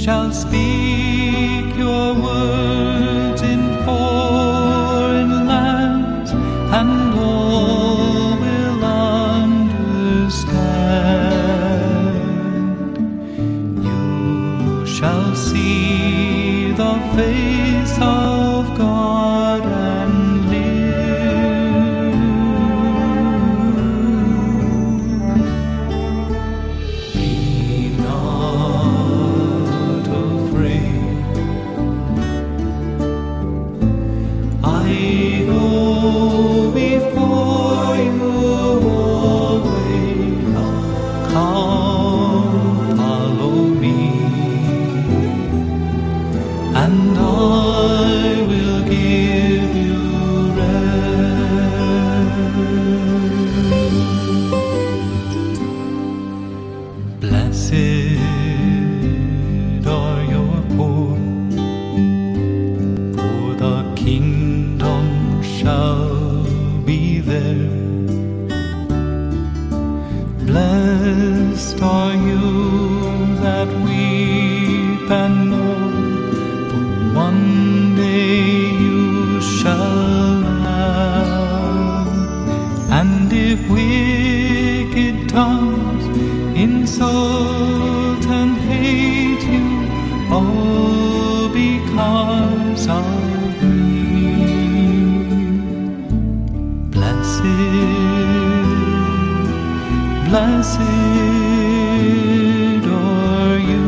shall speak your words in foreign lands, and all will understand. You shall see the face of God and live. Be not afraid. I go before you always. Come, follow me, and I will give you rest. Blessed are your poor, for the kingdom shall be theirs. Blessed are you that weep and mourn, for one day you shall laugh. And if wicked tongues insult and hate you, all because of me, blessed, blessed are you.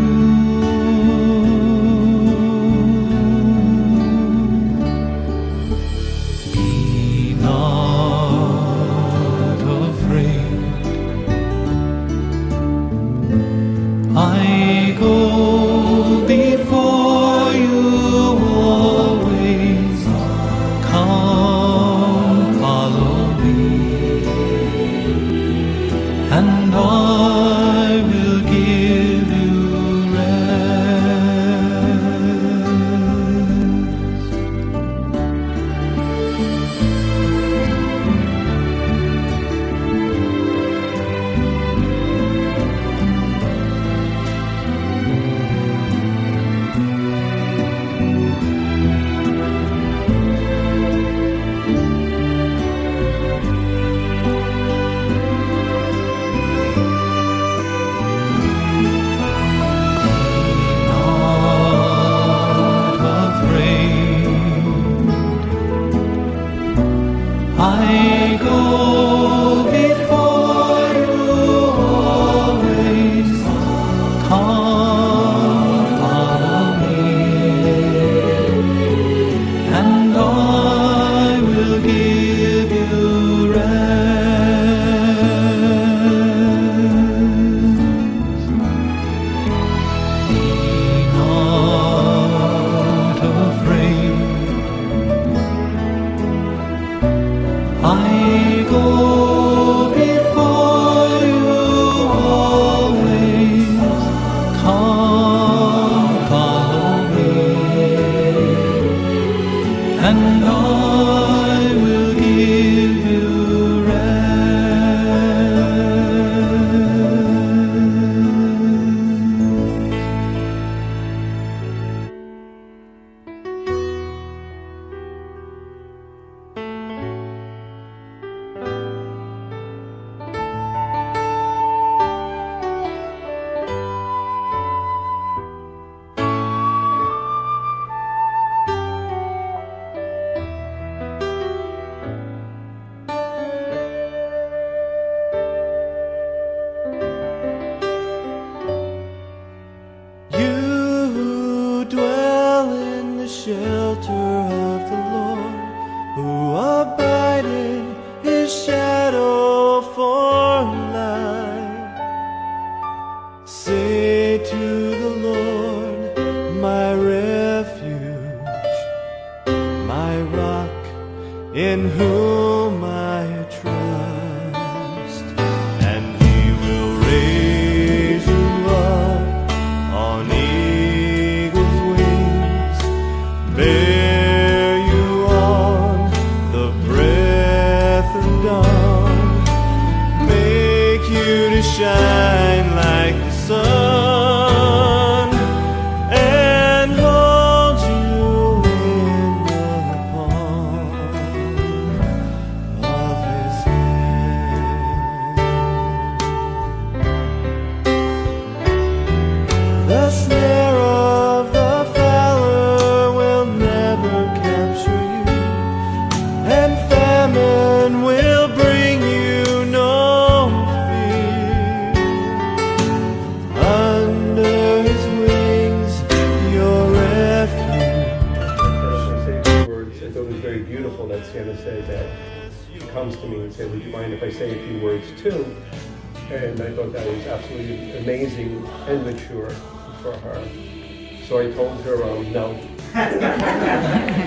Be not afraid. I go before you always. Come, follow me, and I will give you I go before you always. Come, follow me, and I will give you rest. Be not afraid. I go before you always. Come, follow me, and I will give you shelter of the Lord, who abide in his shadow for life. Say to the Lord, my refuge, my rock, in whom I trust, and he will raise you up on eagle's wings, bear you on the breath of dawn, make you to shine like the sun, The snare of the fowler will never capture you, and famine will bring you no fear. Under his wings, your refuge. Say a few words. I thought it was very beautiful that Santa said that she comes to me and said, would you mind if I say a few words too? And I thought that was absolutely amazing and mature for her. So I told her, no,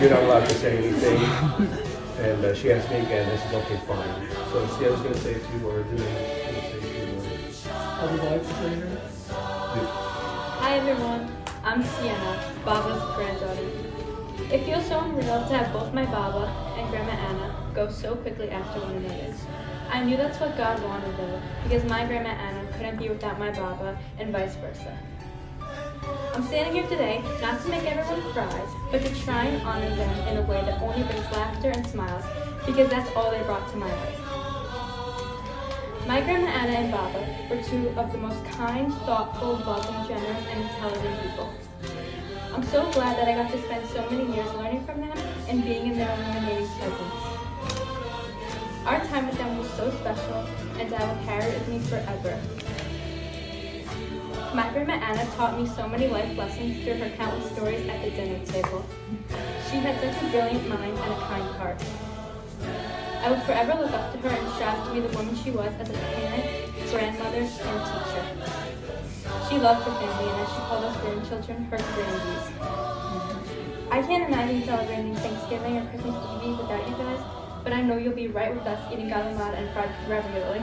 you're not allowed to say anything. And she asked me again. I said, okay, fine. So Sienna's going to say a few words, and then I'm going to say a few words. I would like to say her. Hi everyone, I'm Sienna, Baba's granddaughter. It feels so unreal to have both my Baba and Grandma Anna go so quickly after one another. I knew that's what God wanted though, because my Grandma Anna couldn't be without my Baba and vice versa. I'm standing here today not to make everyone cry, but to try and honor them in a way that only brings laughter and smiles, because that's all they brought to my life. My Grandma Anna and Baba were two of the most kind, thoughtful, loving, generous, and intelligent people. I'm so glad that I got to spend so many years learning from them and being in their illuminating presence. Our time with them was so special, and I will carry it with me forever. My Grandma Anna taught me so many life lessons through her countless stories at the dinner table. She had such a brilliant mind and a kind heart. I will forever look up to her and strive to be the woman she was as a parent, grandmother, and teacher. She loved her family, and as she called us grandchildren, her grandies. I can't imagine celebrating Thanksgiving or Christmas Eve without you guys, but I know you'll be right with us eating galimata and fried ravioli.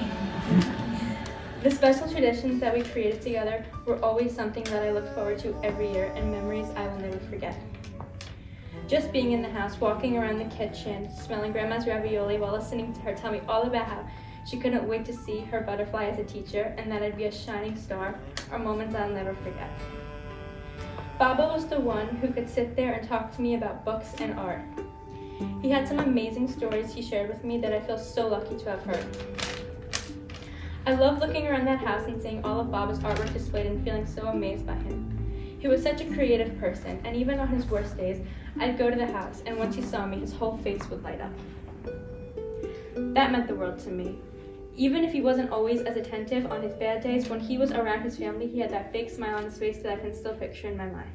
The special traditions that we created together were always something that I look forward to every year, and memories I will never forget. Just being in the house, walking around the kitchen, smelling Grandma's ravioli while listening to her tell me all about how she couldn't wait to see her butterfly as a teacher and that I'd be a shining star are moments I'll never forget. Baba was the one who could sit there and talk to me about books and art. He had some amazing stories he shared with me that I feel so lucky to have heard. I love looking around that house and seeing all of Baba's artwork displayed and feeling so amazed by him. He was such a creative person, and even on his worst days, I'd go to the house, and once he saw me, his whole face would light up. That meant the world to me. Even if he wasn't always as attentive on his bad days, when he was around his family, he had that big smile on his face that I can still picture in my mind.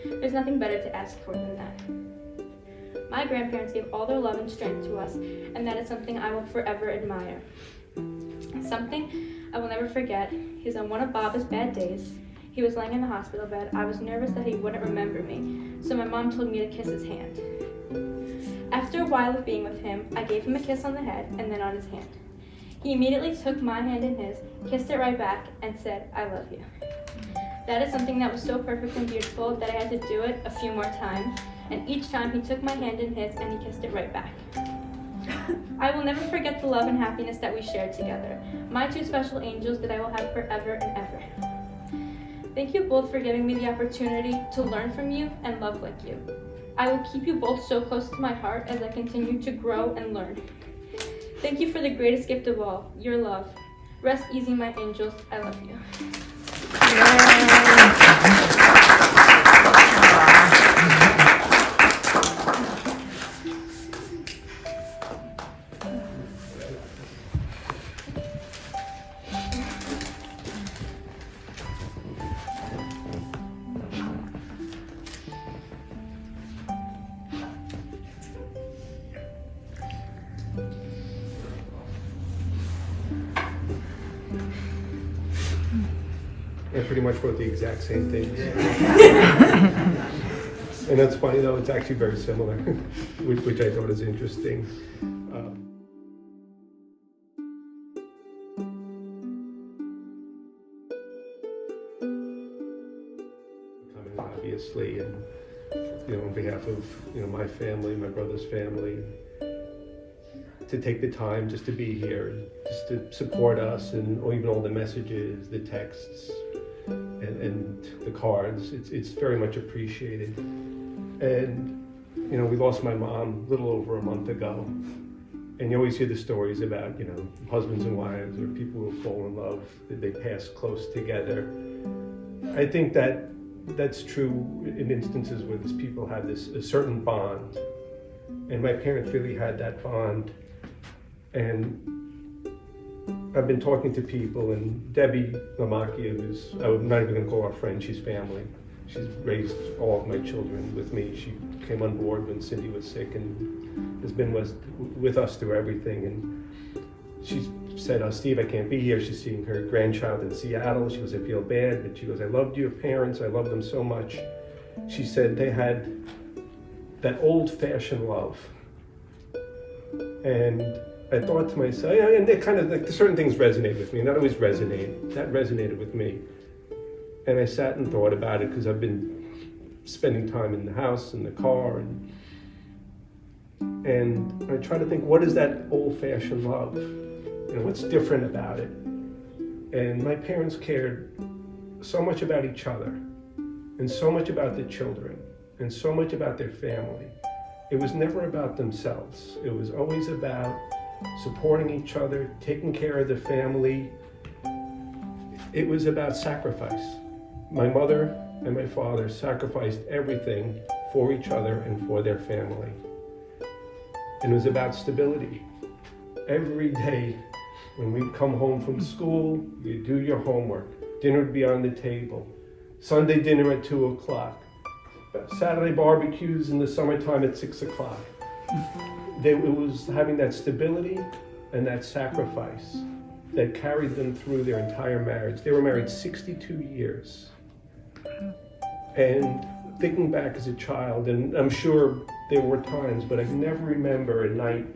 There's nothing better to ask for than that. My grandparents gave all their love and strength to us, and that is something I will forever admire. Something I will never forget is on one of Baba's bad days, he was laying in the hospital bed. I was nervous that he wouldn't remember me, so my mom told me to kiss his hand. After a while of being with him, I gave him a kiss on the head and then on his hand. He immediately took my hand in his, kissed it right back, and said, "I love you." That is something that was so perfect and beautiful that I had to do it a few more times, and each time he took my hand in his and he kissed it right back. I will never forget the love and happiness that we shared together, my two special angels that I will have forever and ever. Thank you both for giving me the opportunity to learn from you and love like you. I will keep you both so close to my heart as I continue to grow and learn. Thank you for the greatest gift of all, your love. Rest easy, my angels. I love you. I pretty much wrote the exact same things. And that's funny though, it's actually very similar, which I thought is interesting. Coming obviously, and on behalf of my family, my brother's family, to take the time just to be here, just to support us, and even all the messages, the texts, and the cards. It's very much appreciated. And we lost my mom a little over a month ago, and you always hear the stories about husbands and wives or people who fall in love, that they pass close together. I think that that's true in instances where these people have a certain bond. And my parents really had that bond. And I've been talking to people, and Debbie Lamacchia, I'm not even going to call her friend, she's family. She's raised all of my children with me. She came on board when Cindy was sick and has been with us through everything. And she said, Steve, I can't be here. She's seeing her grandchild in Seattle. She goes, I feel bad, but she goes, I loved your parents. I love them so much. She said they had that old-fashioned love. And I thought to myself, yeah, and they kind of, like, certain things resonate with me, and that always resonated. That resonated with me. And I sat and thought about it because I've been spending time in the house, in the car, and I try to think, what is that old-fashioned love? You know, what's different about it? And my parents cared so much about each other, and so much about the children, and so much about their family. It was never about themselves. It was always about supporting each other, taking care of the family. It was about sacrifice. My mother and my father sacrificed everything for each other and for their family. And it was about stability. Every day when we'd come home from school, you'd do your homework. Dinner would be on the table. Sunday dinner at 2 o'clock. Saturday barbecues in the summertime at 6 o'clock. It was having that stability and that sacrifice that carried them through their entire marriage. They were married 62 years. And thinking back as a child, and I'm sure there were times, but I never remember a night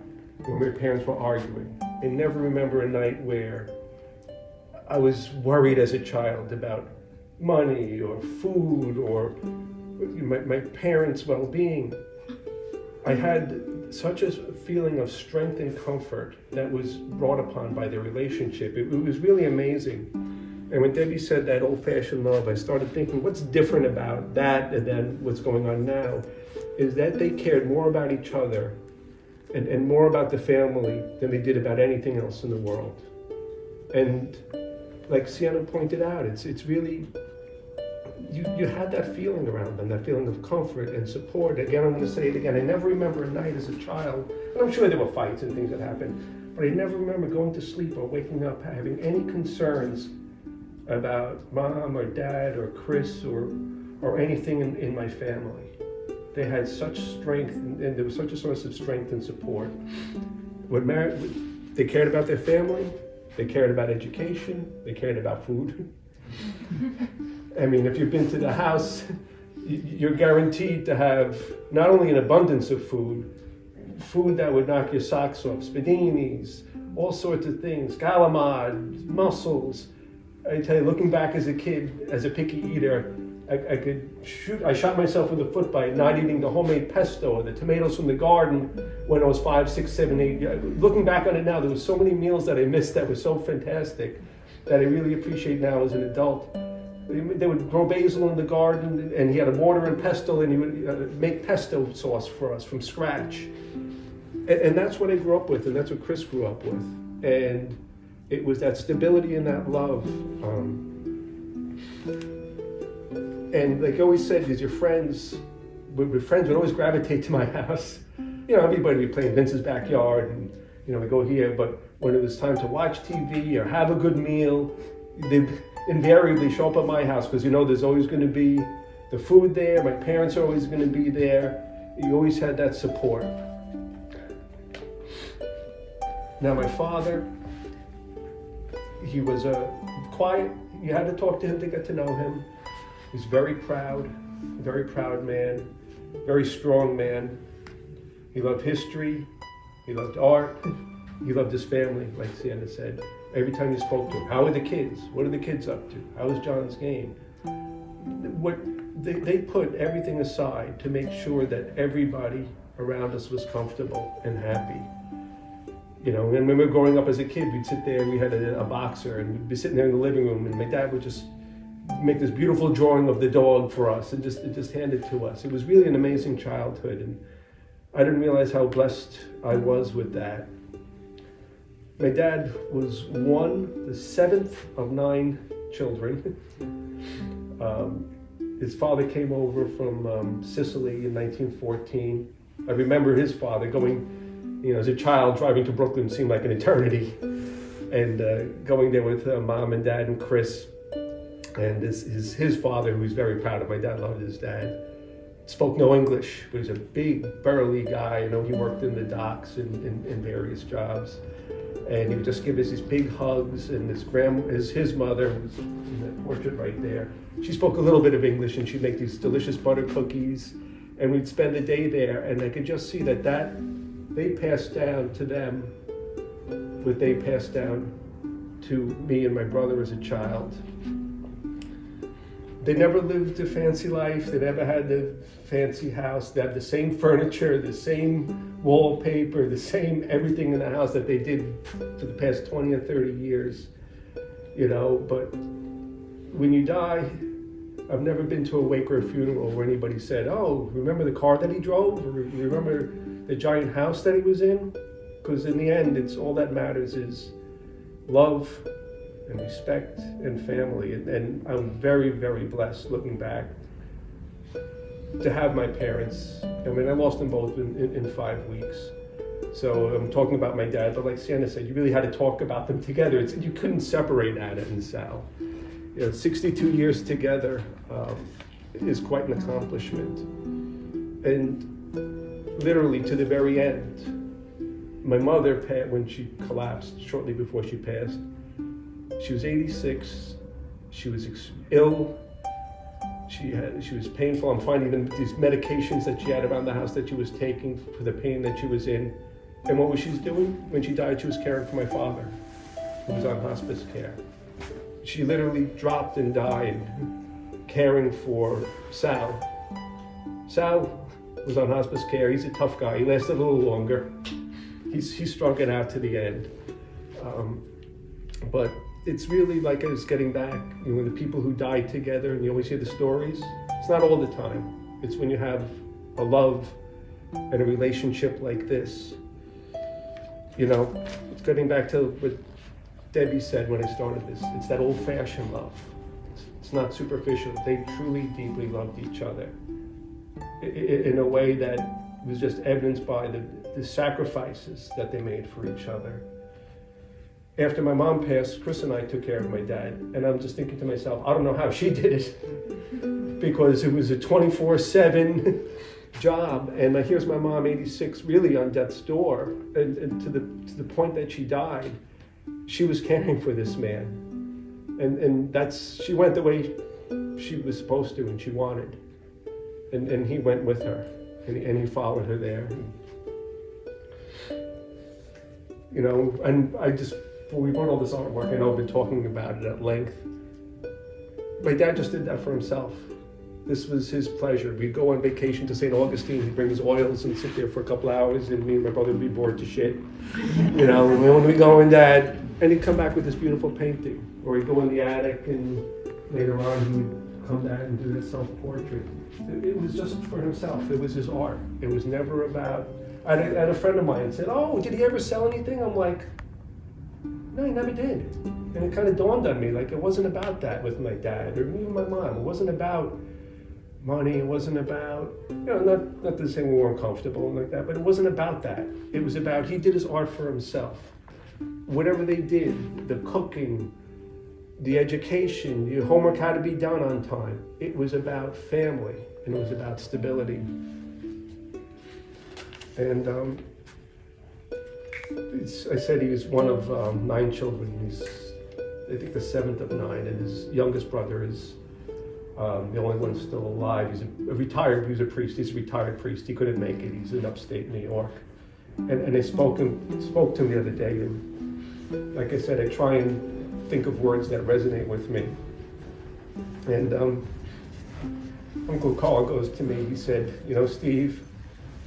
when my parents were arguing. I never remember a night where I was worried as a child about money or food or my parents' well-being. I had such a feeling of strength and comfort that was brought upon by their relationship. It was really amazing. And when Debbie said that old-fashioned love, I started thinking, what's different about that and then what's going on now is that they cared more about each other and more about the family than they did about anything else in the world. And like Sienna pointed out, it's really, you had that feeling around them, that feeling of comfort and support. Again, I'm going to say it again, I never remember a night as a child, and I'm sure there were fights and things that happened, but I never remember going to sleep or waking up having any concerns about mom or dad or Chris or anything in my family. They had such strength, and there was such a source of strength and support. They cared about their family, they cared about education, they cared about food. I mean, if you've been to the house, you're guaranteed to have not only an abundance of food that would knock your socks off, spadinis, all sorts of things, galamad, mussels. I tell you, looking back as a kid, as a picky eater, I shot myself in the foot by not eating the homemade pesto or the tomatoes from the garden when I was 5, 6, 7, 8. Looking back on it now, there were so many meals that I missed that were so fantastic that I really appreciate now as an adult. They would grow basil in the garden, and he had a mortar and pestle, and he would make pesto sauce for us from scratch. And that's what I grew up with, and that's what Chris grew up with. And it was that stability and that love. And like I always said, because your friends would always gravitate to my house. You know, everybody would play in Vince's backyard, and you know, we go here. But when it was time to watch TV or have a good meal, they'd invariably show up at my house because you know there's always going to be the food there. My parents are always going to be there. You always had that support. Now my father, he was quiet. You had to talk to him to get to know him. He's very proud man, very strong man. He loved history, he loved art, he loved his family, like Sienna said. Every time you spoke to him, how are the kids? What are the kids up to? How was John's game? They put everything aside to make sure that everybody around us was comfortable and happy. You know, and when we were growing up as a kid, we'd sit there, we had a boxer, and we'd be sitting there in the living room, and my dad would just make this beautiful drawing of the dog for us and just hand it to us. It was really an amazing childhood, and I didn't realize how blessed I was with that. My dad was the seventh of 9 children. His father came over from Sicily in 1914. I remember his father going, as a child, driving to Brooklyn seemed like an eternity. And going there with Mom and Dad and Chris. And his father, who was very proud of, my dad loved his dad, spoke no English, but he was a big, burly guy. He worked in the docks in various jobs. And he would just give us these big hugs. And his mother, who's in the portrait right there, she spoke a little bit of English, and she'd make these delicious butter cookies. And we'd spend the day there, and I could just see that they passed down to them what they passed down to me and my brother as a child. They never lived a fancy life. They never had the fancy house. They had the same furniture, the same wallpaper, the same everything in the house that they did for the past 20 or 30 years. But when you die, I've never been to a wake or a funeral where anybody said, "Oh, remember the car that he drove? Or remember the giant house that he was in?" Because in the end, it's all that matters is love and respect and family. And I'm very, very blessed looking back to have my parents. I lost them both in 5 weeks. So I'm talking about my dad, but like Sienna said, you really had to talk about them together. You couldn't separate Anna and Sal. 62 years together is quite an accomplishment. And literally to the very end, my mother, when she collapsed shortly before she passed, she was 86. She was ill. She was painful. I'm finding these medications that she had around the house that she was taking for the pain that she was in. And what was she doing? When she died, she was caring for my father, who was on hospice care. She literally dropped and died caring for Sal. Sal was on hospice care. He's a tough guy. He lasted a little longer. He strung it out to the end. But it's really like I was getting back, when the people who died together, and you always hear the stories, it's not all the time. It's when you have a love and a relationship like this. It's getting back to what Debbie said when I started this. It's that old-fashioned love. It's not superficial. They truly, deeply loved each other in a way that was just evidenced by the sacrifices that they made for each other. After my mom passed, Chris and I took care of my dad, and I'm just thinking to myself, I don't know how she did it, because it was a 24/7 job. And here's my mom, 86, really on death's door, and to the point that she died, she was caring for this man, and she went the way she was supposed to and she wanted, and he went with her, and he followed her there. And when we brought all this artwork, I know I've been talking about it at length. My dad just did that for himself. This was his pleasure. We'd go on vacation to St. Augustine. He'd bring his oils and sit there for a couple hours, and me and my brother would be bored to shit. When we go in Dad, and he'd come back with this beautiful painting. Or he'd go in the attic, and later on he'd come back and do this self-portrait. It was just for himself. It was his art. It was never about... I had a friend of mine said, "Oh, did he ever sell anything?" I'm like, no, he never did. And it kind of dawned on me, like it wasn't about that with my dad or even my mom. It wasn't about money. It wasn't about, not to say we weren't comfortable and like that, but it wasn't about that. It was about, he did his art for himself. Whatever they did, the cooking, the education, the homework had to be done on time. It was about family, and it was about stability. And I said he was one of 9 children. He's, I think, the 7th of 9, and his youngest brother is the only one still alive. He's he was a priest. He's a retired priest. He couldn't make it. He's in upstate New York. And I spoke to him the other day, and like I said, I try and think of words that resonate with me. And Uncle Carl goes to me, he said, "Steve,"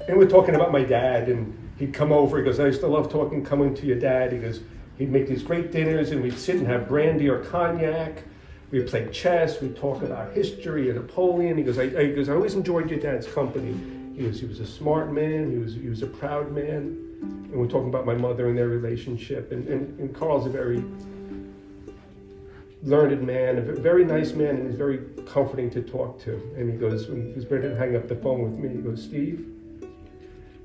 and we're talking about my dad, and he'd come over, he goes, "I used to love coming to your dad." He goes, he'd make these great dinners, and we'd sit and have brandy or cognac. We'd play chess, we'd talk about history and Napoleon. He goes, I always enjoyed your dad's company. He was a smart man, he was a proud man. And we're talking about my mother and their relationship. And Carl's a very learned man, a very nice man, and he's very comforting to talk to. And he goes, when he was ready to hang up the phone with me, he goes, Steve,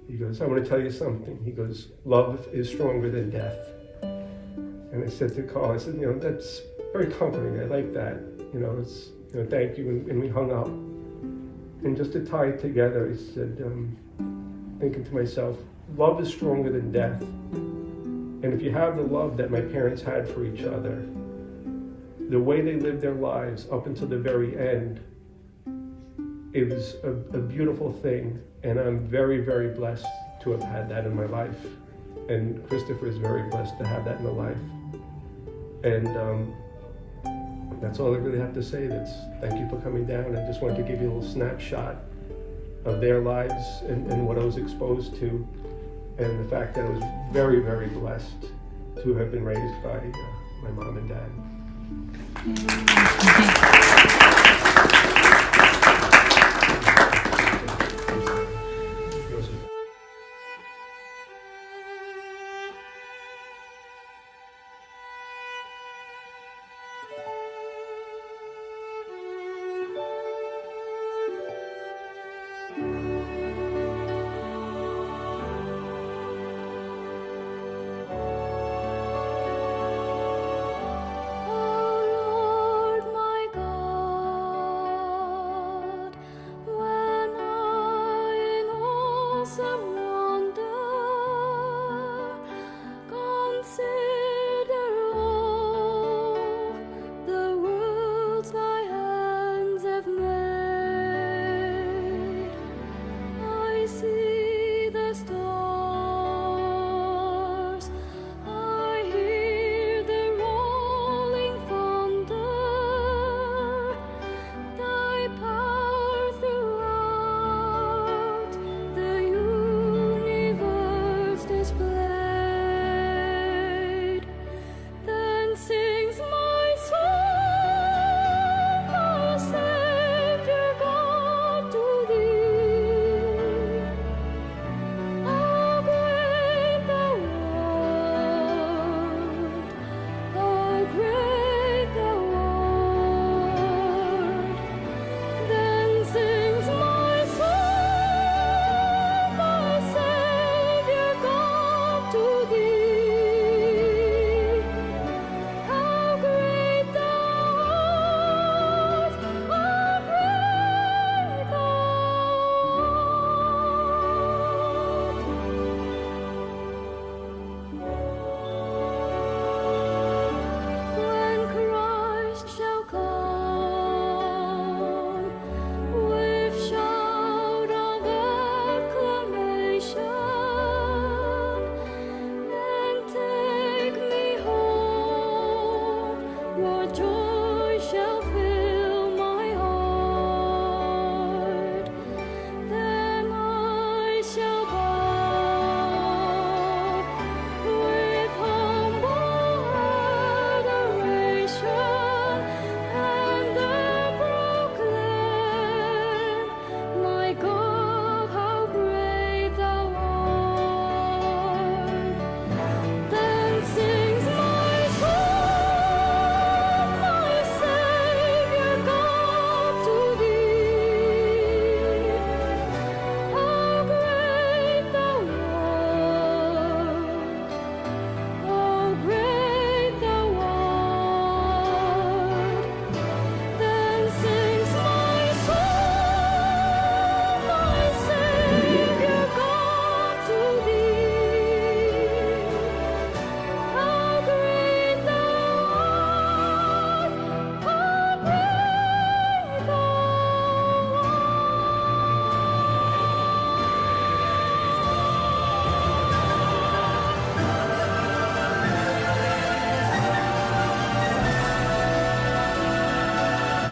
he goes, I want to tell you something. He goes, love is stronger than death. And I said to Carl, I said, that's very comforting. I like that. It's, thank you. And we hung up. And just to tie it together, I said, thinking to myself, love is stronger than death. And if you have the love that my parents had for each other, the way they lived their lives up until the very end, it was a beautiful thing. And I'm very, very blessed to have had that in my life. And Christopher is very blessed to have that in the life. And that's all I really have to say. Thank you for coming down. I just wanted to give you a little snapshot of their lives and what I was exposed to, and the fact that I was very, very blessed to have been raised by my mom and dad.